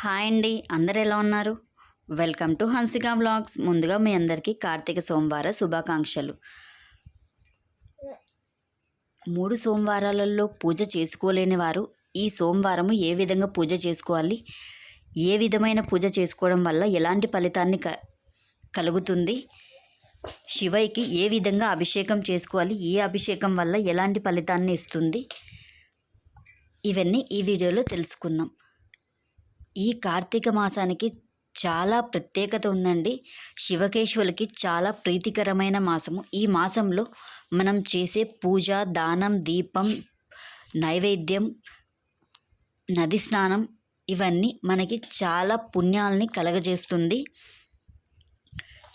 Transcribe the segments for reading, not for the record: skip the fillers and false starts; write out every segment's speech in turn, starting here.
Hi అండి, అందరు ఎలా ఉన్నారు? Welcome to Hansika vlogs. ముందుగా మీ అందరికీ కార్తీక సోమవార శుభాకాంక్షలు. 3 సోమవారాలలో పూజ చేసుకోలేని వారు ఈ సోమవారము ఏ విధంగా పూజ చేసుకోవాలి, ఏ విధమైన పూజ చేసుకోవడం వల్ల ఎలాంటి ఫలితాన్ని కలుగుతుంది, శివయ్యకి ఏ విధంగా అభిషేకం చేసుకోవాలి, ఏ అభిషేకం వల్ల ఎలాంటి ఫలితాన్ని ఇస్తుంది, ఇవన్నీ ఈ వీడియోలో తెలుసుకుందాం. ఈ కార్తీక మాసానికి చాలా ప్రత్యేకత ఉందండి. శివకేశవులకి చాలా ప్రీతికరమైన మాసము. ఈ మాసంలో మనం చేసే పూజ, దానం, దీపం, నైవేద్యం, నది స్నానం ఇవన్నీ మనకి చాలా పుణ్యాలని కలగజేస్తుంది.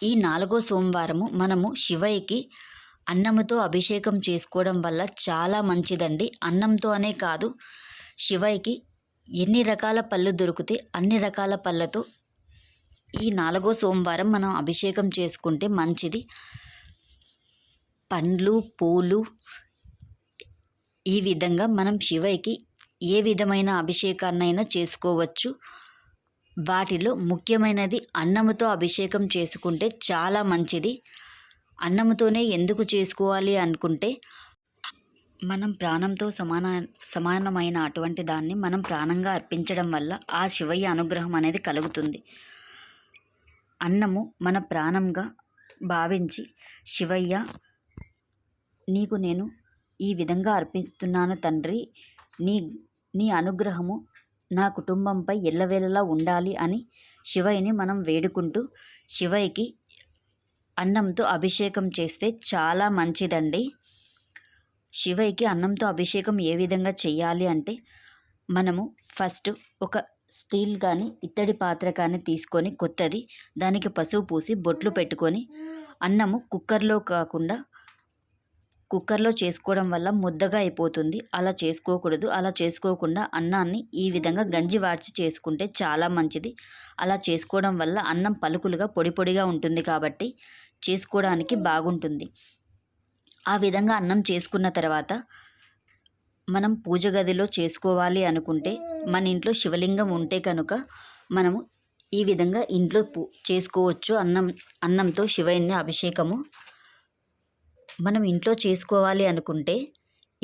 ఈ 4వ సోమవారము మనము శివయ్యకి అన్నముతో అభిషేకం చేసుకోవడం వల్ల చాలా మంచిదండి. అన్నంతో అనే కాదు, శివయ్యకి ఎన్ని రకాల పళ్ళు దొరికితే అన్ని రకాల పళ్ళతో ఈ 4వ సోమవారం మనం అభిషేకం చేసుకుంటే మంచిది. పండ్లు, పూలు, ఈ విధంగా మనం శివయ్యకి ఏ విధమైన అభిషేకాన్నైనా చేసుకోవచ్చు. వాటిలో ముఖ్యమైనది అన్నముతో అభిషేకం చేసుకుంటే చాలా మంచిది. అన్నముతోనే ఎందుకు చేసుకోవాలి అనుకుంటే, మనం ప్రాణంతో సమానమైన అటువంటి దాన్ని మనం ప్రాణంగా అర్పించడం వల్ల ఆ శివయ్య అనుగ్రహం అనేది కలుగుతుంది. అన్నము మన ప్రాణంగా భావించి, శివయ్య నీకు నేను ఈ విధంగా అర్పిస్తున్నాను తండ్రి, నీ అనుగ్రహము నా కుటుంబంపై ఎల్లవేళలా ఉండాలి అని శివయ్యని మనం వేడుకుంటూ శివయ్యకి అన్నంతో అభిషేకం చేస్తే చాలా మంచిదండి. శివయ్యకి అన్నంతో అభిషేకం ఏ విధంగా చేయాలి అంటే, మనము ఫస్ట్ ఒక స్టీల్ కానీ ఇత్తడి పాత్ర కానీ తీసుకొని కొత్తది, దానికి పసుపు పూసి బొట్లు పెట్టుకొని, అన్నము కుక్కర్లో కాకుండా కుక్కర్లో చేసుకోవడం వల్ల ముద్దగా అయిపోతుంది. అలా చేసుకోకూడదు. అలా చేసుకోకుండా అన్నాన్ని ఈ విధంగా గంజి వార్చి చేసుకుంటే చాలా మంచిది. అలా చేసుకోవడం వల్ల అన్నం పలుకులుగా పొడి పొడిగా ఉంటుంది కాబట్టి చేసుకోవడానికి బాగుంటుంది. ఆ విధంగా అన్నం చేసుకున్న తర్వాత మనం పూజ గదిలో చేసుకోవాలి అనుకుంటే, మన ఇంట్లో శివలింగం ఉంటే కనుక మనము ఈ విధంగా ఇంట్లో చేసుకోవచ్చు. అన్నంతో శివయ్యని అభిషేకము మనం ఇంట్లో చేసుకోవాలి అనుకుంటే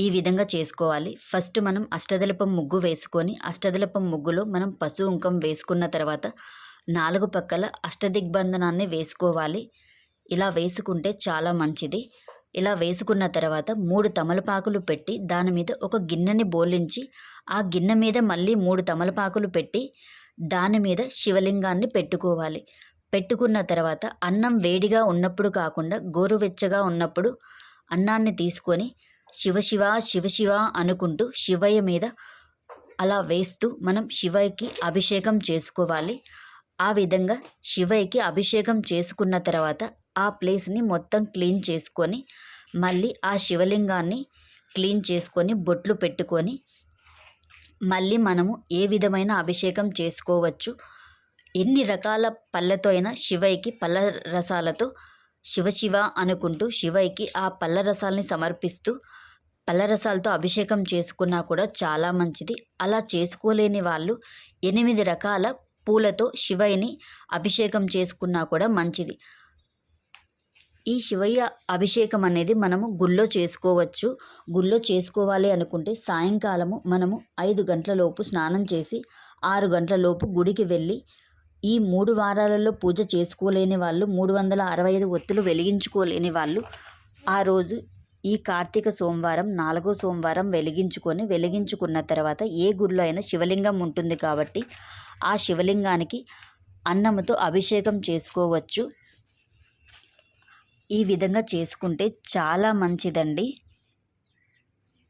ఈ విధంగా చేసుకోవాలి. ఫస్ట్ మనం అష్టదళపం ముగ్గు వేసుకొని, అష్టదళపం ముగ్గులో మనం పసుపు కుంకం వేసుకున్న తర్వాత 4 పక్కల అష్టదిగ్బంధనాన్ని వేసుకోవాలి. ఇలా వేసుకుంటే చాలా మంచిది. ఇలా వేసుకున్న తర్వాత 3 తమలపాకులు పెట్టి దాని మీద ఒక గిన్నెని బోలించి, ఆ గిన్నె మీద మళ్ళీ 3 తమలపాకులు పెట్టి దాని మీద శివలింగాన్ని పెట్టుకోవాలి. పెట్టుకున్న తర్వాత అన్నం వేడిగా ఉన్నప్పుడు కాకుండా గోరువెచ్చగా ఉన్నప్పుడు అన్నాన్ని తీసుకొని శివశివ శివశివ అనుకుంటూ శివయ్య మీద అలా వేస్తూ మనం శివయ్యకి అభిషేకం చేసుకోవాలి. ఆ విధంగా శివయ్యకి అభిషేకం చేసుకున్న తర్వాత ఆ ప్లేస్ని మొత్తం క్లీన్ చేసుకొని, మళ్ళీ ఆ శివలింగాన్ని క్లీన్ చేసుకొని బొట్లు పెట్టుకొని మళ్ళీ మనము ఏ విధమైన అభిషేకం చేసుకోవచ్చు. ఎన్ని రకాల పళ్ళతో అయినా శివయ్యకి పళ్ళ రసాలతో శివశివ అనుకుంటూ శివయ్యకి ఆ పళ్ళ రసాలని సమర్పిస్తూ పళ్ళ రసాలతో అభిషేకం చేసుకున్నా కూడా చాలా మంచిది. అలా చేసుకోలేని వాళ్ళు 8 రకాల పూలతో శివయ్యని అభిషేకం చేసుకున్నా కూడా మంచిది. ఈ శివయ్య అభిషేకం అనేది మనము గుళ్ళో చేసుకోవచ్చు. గుళ్ళో చేసుకోవాలి అనుకుంటే సాయంకాలము మనము 5 గంటలలోపు స్నానం చేసి 6 గంటలలోపు గుడికి వెళ్ళి, ఈ 3 వారాలలో పూజ చేసుకోలేని వాళ్ళు, 365 ఒత్తులు వెలిగించుకోలేని వాళ్ళు ఆ రోజు ఈ కార్తీక సోమవారం 4వ సోమవారం వెలిగించుకున్న తర్వాత ఏ గుడిలో అయినా శివలింగం ఉంటుంది కాబట్టి ఆ శివలింగానికి అన్నముతో అభిషేకం చేసుకోవచ్చు. ఈ విధంగా చేసుకుంటే చాలా మంచిదండి.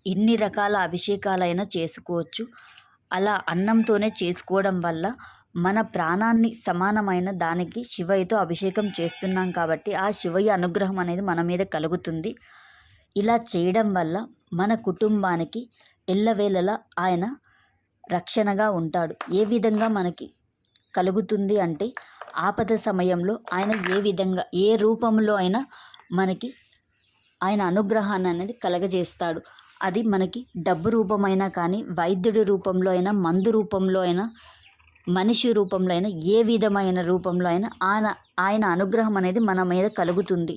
ఇన్ని రకాల అభిషేకాలైనా చేసుకోవచ్చు. అలా అన్నంతోనే చేసుకోవడం వల్ల మన ప్రాణాన్ని సమానమైన దానికి శివయ్యతో అభిషేకం చేస్తున్నాం కాబట్టి ఆ శివయ్య అనుగ్రహం అనేది మన మీద కలుగుతుంది. ఇలా చేయడం వల్ల మన కుటుంబానికి ఎల్లవేళలా ఆయన రక్షణగా ఉంటాడు. ఏ విధంగా మనకి కలుగుతుంది అంటే, ఆపద సమయంలో ఆయన ఏ విధంగా ఏ రూపంలో అయినా మనకి ఆయన అనుగ్రహాన్ని అనేది కలగజేస్తాడు. అది మనకి డబ్బు రూపమైనా కానీ, వైద్యుడి రూపంలో అయినా, మందు రూపంలో అయినా, మనిషి రూపంలో అయినా ఏ విధమైన రూపంలో అయినా ఆయన అనుగ్రహం అనేది మన మీద కలుగుతుంది.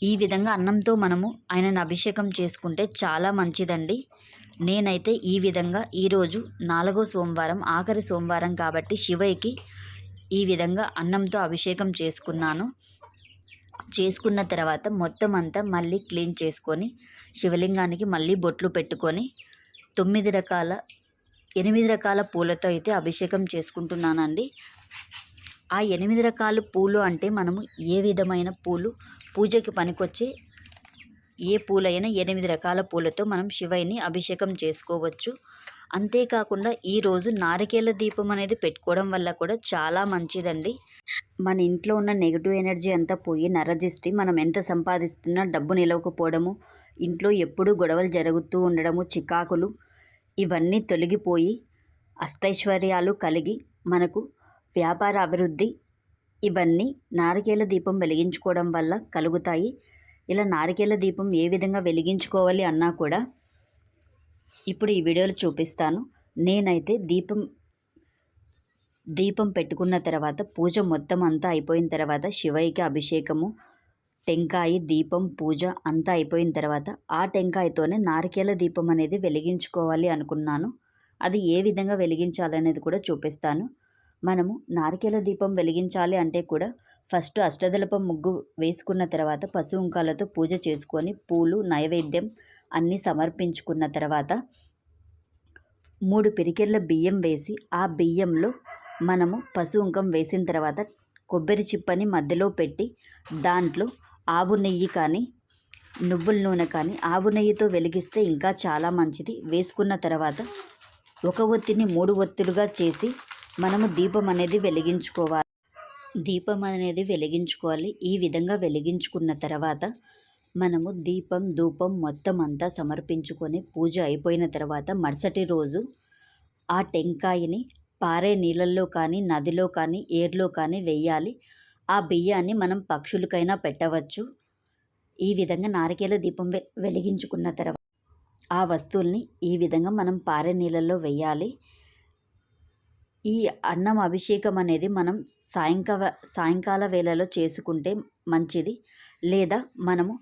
ఈ విధంగా అన్నంతో మనము ఆయనను అభిషేకం చేసుకుంటే చాలా మంచిదండి. నేనైతే ఈ విధంగా ఈరోజు 4వ సోమవారం, ఆఖరి సోమవారం కాబట్టి శివయ్యకి ఈ విధంగా అన్నంతో అభిషేకం చేసుకున్నాను. చేసుకున్న తర్వాత మొత్తం అంతా మళ్ళీ క్లీన్ చేసుకొని శివలింగానికి మళ్ళీ బొట్లు పెట్టుకొని 8 రకాల పూలతో అయితే అభిషేకం చేసుకుంటున్నానండి. ఆ 8 రకాల పూలు అంటే మనము ఏ విధమైన పూలు పూజకి పనికొచ్చే ఏ పూలైనా 8 రకాల పూలతో మనం శివయ్యని అభిషేకం చేసుకోవచ్చు. అంతేకాకుండా ఈరోజు నారికేల దీపం అనేది పెట్టుకోవడం వల్ల కూడా చాలా మంచిదండి. మన ఇంట్లో ఉన్న నెగిటివ్ ఎనర్జీ అంతా పోయి నరదిష్టి, మనం ఎంత సంపాదిస్తున్నా డబ్బు నిలవకపోవడము, ఇంట్లో ఎప్పుడూ గొడవలు జరుగుతూ ఉండడము, చికాకులు ఇవన్నీ తొలగిపోయి అష్టైశ్వర్యాలు కలిగి మనకు వ్యాపార అభివృద్ధి ఇవన్నీ నారికేల దీపం వెలిగించుకోవడం వల్ల కలుగుతాయి. ఇలా నారికేల దీపం ఏ విధంగా వెలిగించుకోవాలి అన్నా కూడా ఇప్పుడు ఈ వీడియోలో చూపిస్తాను. నేనైతే దీపం పెట్టుకున్న తర్వాత పూజ మొత్తం అంతా అయిపోయిన తర్వాత శివయ్యకి అభిషేకము, టెంకాయ, దీపం, పూజ అంతా అయిపోయిన తర్వాత ఆ టెంకాయతోనే నారికేల దీపం అనేది వెలిగించుకోవాలి అనుకున్నాను. అది ఏ విధంగా వెలిగించాలనేది కూడా చూపిస్తాను. మనము నారికేల దీపం వెలిగించాలి అంటే కూడా ఫస్ట్ అష్టదళపం ముగ్గు వేసుకున్న తర్వాత పసుంకాలతో పూజ చేసుకొని పూలు, నైవేద్యం అన్నీ సమర్పించుకున్న తర్వాత 3 పిరికెళ్ళ బియ్యం వేసి ఆ బియ్యంలో మనము పసుంకం వేసిన తర్వాత కొబ్బరి చిప్పని మధ్యలో పెట్టి దాంట్లో ఆవు నెయ్యి కానీ నువ్వుల నూనె కానీ ఆవు నెయ్యితో వెలిగిస్తే ఇంకా చాలా మంచిది. వేసుకున్న తర్వాత 1 ఒత్తిని 3 ఒత్తులుగా చేసి మనము దీపం అనేది వెలిగించుకోవాలి. ఈ విధంగా వెలిగించుకున్న తర్వాత మనము దీపం, ధూపం మొత్తం అంతా సమర్పించుకొని పూజ అయిపోయిన తర్వాత మరుసటి రోజు ఆ టెంకాయని పారే నీళ్ళల్లో కానీ, నదిలో కానీ, ఏర్లో కానీ వెయ్యాలి. ఆ బియ్యాన్ని మనం పక్షులకైనా పెట్టవచ్చు. ఈ విధంగా నారికేల దీపం వెలిగించుకున్న తర్వాత ఆ వస్తువుల్ని ఈ విధంగా మనం పారే నీళ్ళల్లో వెయ్యాలి. ఈ అన్నం అభిషేకం అనేది మనం సాయంకాల వేళలో చేసుకుంటే మంచిది. లేదా మనము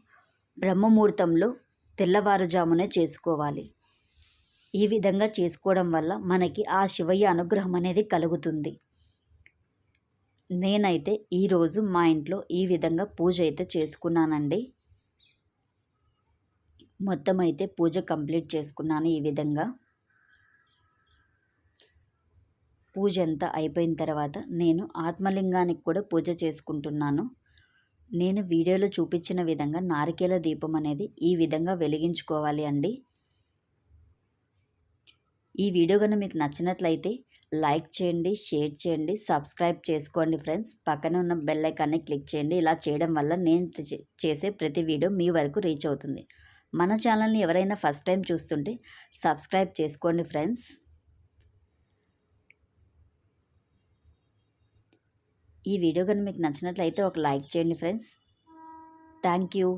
బ్రహ్మముహూర్తంలో తెల్లవారుజామునే చేసుకోవాలి. ఈ విధంగా చేసుకోవడం వల్ల మనకి ఆ శివయ్య అనుగ్రహం అనేది కలుగుతుంది. నేనైతే ఈరోజు మా ఇంట్లో ఈ విధంగా పూజ అయితే చేసుకున్నానండి. మొత్తం అయితే పూజ కంప్లీట్ చేసుకున్నాను. ఈ విధంగా పూజ అంతా అయిపోయిన తర్వాత నేను ఆత్మలింగానికి కూడా పూజ చేసుకుంటున్నాను. నేను వీడియోలో చూపించిన విధంగా నారికేల దీపం అనేది ఈ విధంగా వెలిగించుకోవాలి అండి. ఈ వీడియో కనుక మీకు నచ్చినట్లయితే లైక్ చేయండి, షేర్ చేయండి, సబ్స్క్రైబ్ చేసుకోండి ఫ్రెండ్స్. పక్కన ఉన్న బెల్ ఐకాన్ని క్లిక్ చేయండి. ఇలా చేయడం వల్ల నేను చేసే ప్రతి వీడియో మీ వరకు రీచ్ అవుతుంది. మన ఛానల్ని ఎవరైనా ఫస్ట్ టైం చూస్తుంటే సబ్స్క్రైబ్ చేసుకోండి ఫ్రెండ్స్. ఈ వీడియో కనుక మీకు నచ్చినట్లయితే ఒక లైక్ చేయండి ఫ్రెండ్స్. Thank you.